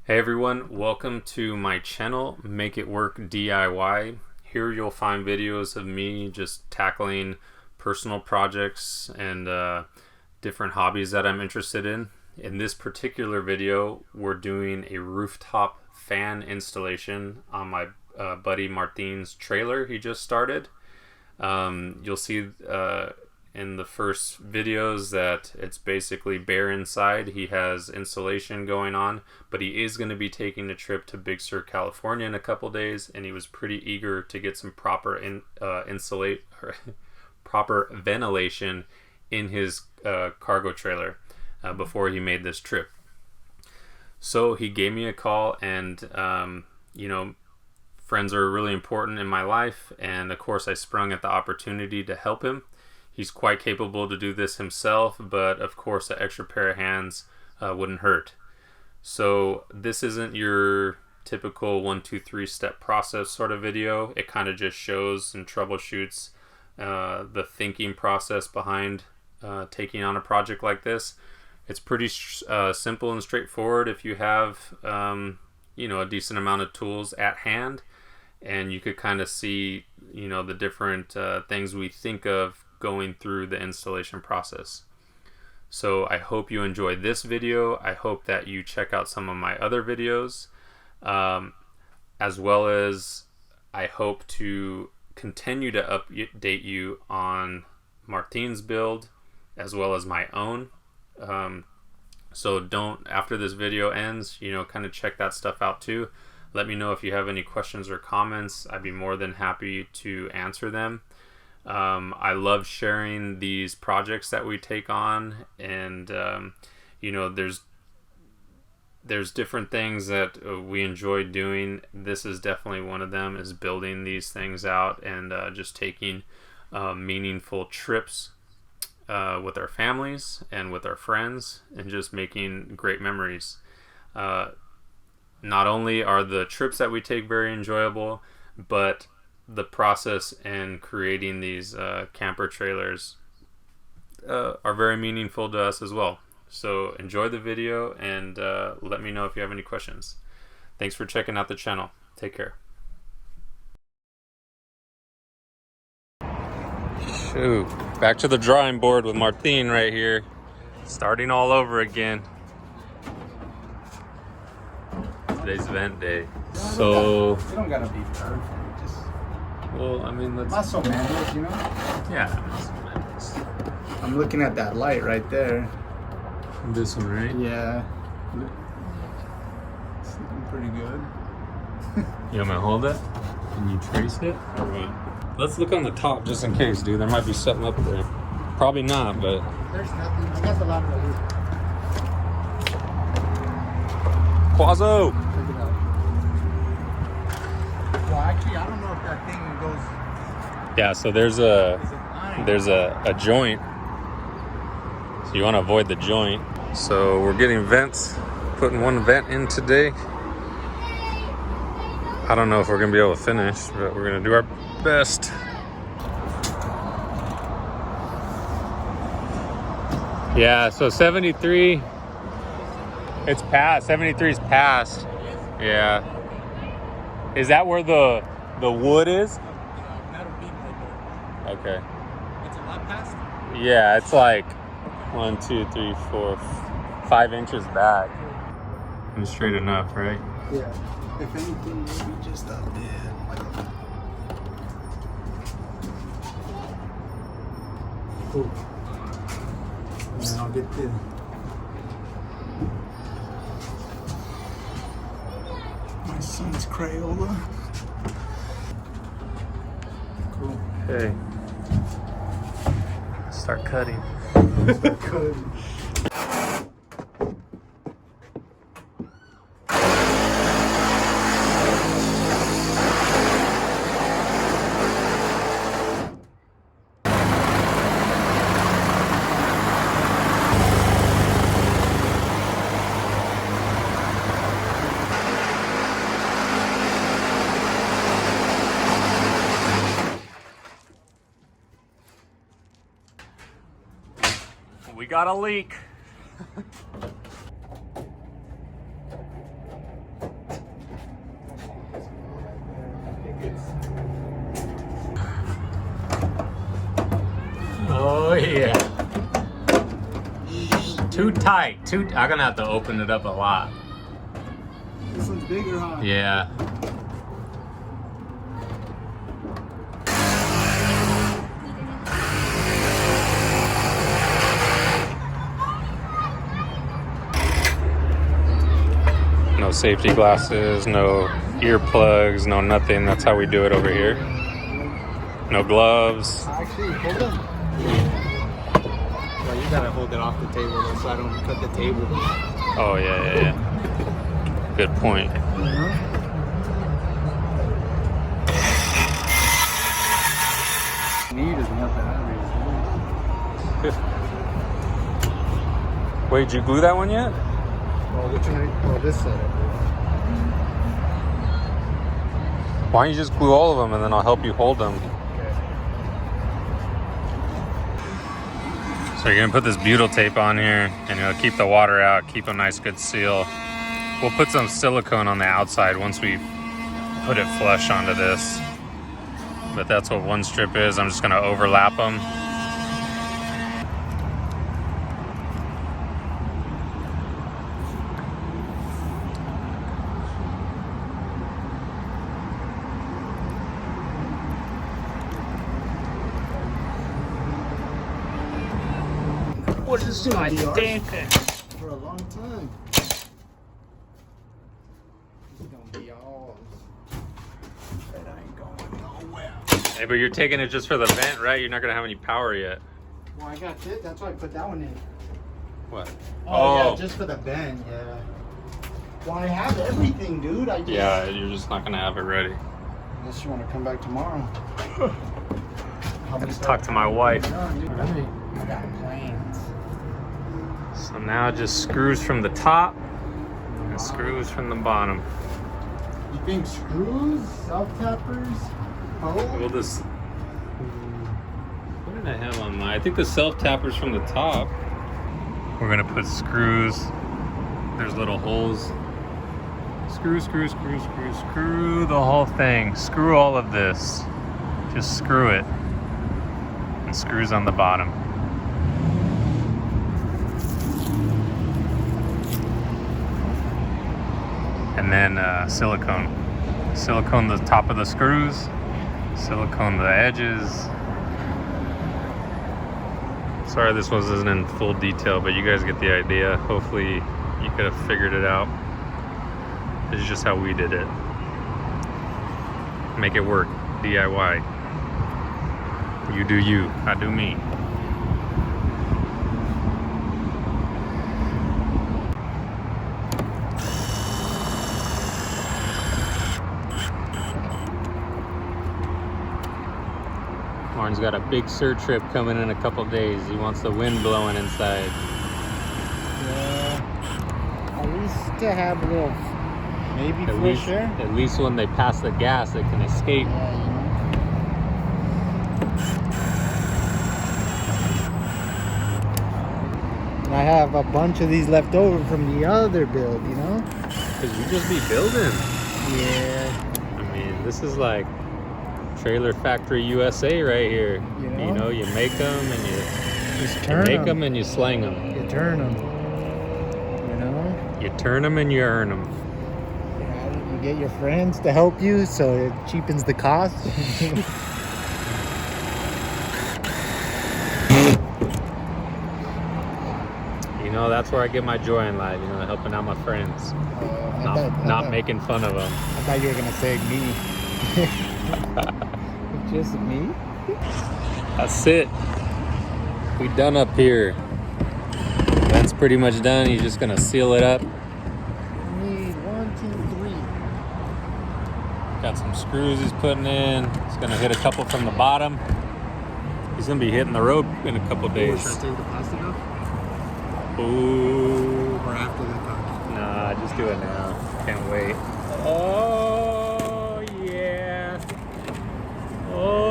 Hey everyone, welcome to my channel, Make It Work DIY. Here you'll find videos of me just tackling personal projects and different hobbies that I'm interested in. In this particular video, we're doing a rooftop fan installation on my buddy Martin's trailer he just started. You'll see in the first videos that it's basically bare inside. He has insulation going on, but he is going to be taking a trip to Big Sur, California in a couple days, and he was pretty eager to get some proper proper ventilation in his cargo trailer before he made this trip. So he gave me a call, and friends are really important in my life, and of course I sprung at the opportunity to help him. He's quite capable to do this himself, but of course an extra pair of hands wouldn't hurt. So this isn't your typical 1, 2, 3 step process sort of video. It kind of just shows and troubleshoots the thinking process behind taking on a project like this. It's pretty simple and straightforward if you have a decent amount of tools at hand, and you could kind of see the different things we think of going through the installation process. So I hope you enjoyed this video. I hope that you check out some of my other videos, as well as I hope to continue to update you on Martin's build as well as my own. So don't, after this video ends, kind of check that stuff out too. Let me know if you have any questions or comments. I'd be more than happy to answer them. I love sharing these projects that we take on, and there's different things that we enjoy doing. This is definitely one of them, is building these things out and just taking meaningful trips with our families and with our friends, and just making great memories. Not only are the trips that we take very enjoyable, but the process in creating these camper trailers are very meaningful to us as well. So enjoy the video, and let me know if you have any questions. Thanks for checking out the channel. Take care. Shoot, back to the drawing board with Martin right here, starting all over again. Today's vent day. So you don't gotta be perfect. Well, I mean, let's... Muscle memories, Yeah, muscle memories. I'm looking at that light right there. This one, right? Yeah. It's looking pretty good. You want me to hold it? Can you trace it? Or what? Let's look on the top just in case, dude. There might be something up there. Probably not, but... There's nothing. I got the ladder right here. Quazo! Check it out. Well, actually, I don't know if that thing goes... Yeah, so there's a joint. So you want to avoid the joint. So we're getting vents, putting one vent in today. I don't know if we're gonna be able to finish, but we're gonna do our best. Yeah, so 73, it's past. 73's past. Yeah. Is that where the wood is? Metal beam right there. Okay. It's a lot past? Yeah, it's like 1, 2, 3, 4, 5 inches back. And straight enough, right? Yeah. If anything, maybe just up there. Cool. And then I'll get the... my son's Crayola. Cool. Okay. Start cutting. Good. We got a leak. Yeah. Too tight. I'm gonna have to open it up a lot. This one's bigger, huh? Yeah. No safety glasses, no earplugs, no nothing. That's how we do it over here. No gloves. Actually, hold them. Well, you gotta hold it off the table so I don't cut the table. Oh, yeah. Good point. Need is more batteries. Wait, did you glue that one yet? Well, which one? Well, this setup. Why don't you just glue all of them and then I'll help you hold them. So you're gonna put this butyl tape on here and it'll keep the water out, keep a nice good seal. We'll put some silicone on the outside once we put it flush onto this. But that's what one strip is. I'm just gonna overlap them. What is this? My stinking for a long time. It's gonna be all. That ain't going nowhere. Hey, but you're taking it just for the vent, right? You're not gonna have any power yet. Well, I got it. That's why I put that one in. What? Yeah, just for the bend. Yeah. Well, I have everything, dude. I just. Yeah, you're just not gonna have it ready. Unless you want to come back tomorrow. I just talked to my wife. Really? I got plans. So now it just screws from the top and screws from the bottom. You think screws, self-tappers? We'll just... What did I have on mine? I think the self-tapper's from the top. We're gonna put screws. There's little holes. Screw the whole thing. Screw all of this. Just screw it. And screws on the bottom. And then silicone. Silicone the top of the screws. Silicone the edges. Sorry this wasn't in full detail, but you guys get the idea. Hopefully you could have figured it out. This is just how we did it. Make it work. DIY. You do you, I do me. Martin's got a big surf trip coming in a couple days. He wants the wind blowing inside. Yeah. At least to have a little, maybe fresh air. At least when they pass the gas, they can escape. Yeah, you know. And I have a bunch of these left over from the other build, you know? Because you just be building. Yeah. I mean, this is like Trailer Factory USA right here. You know, you make them and you Just you make them and you slang them. You turn them. You know? You turn them and you earn them. Yeah, you get your friends to help you, so it cheapens the cost. You know, that's where I get my joy in life. You know, helping out my friends, not making fun of them. I thought you were gonna say me. Just me? That's it. We done up here. That's pretty much done. He's just gonna seal it up. Need 1, 2, 3. Got some screws he's putting in. He's gonna hit a couple from the bottom. He's gonna be hitting the road in a couple days. Should I take the plastic off? Ooh. Or after the talk? Nah, just do it now. Can't wait. Oh yeah. Oh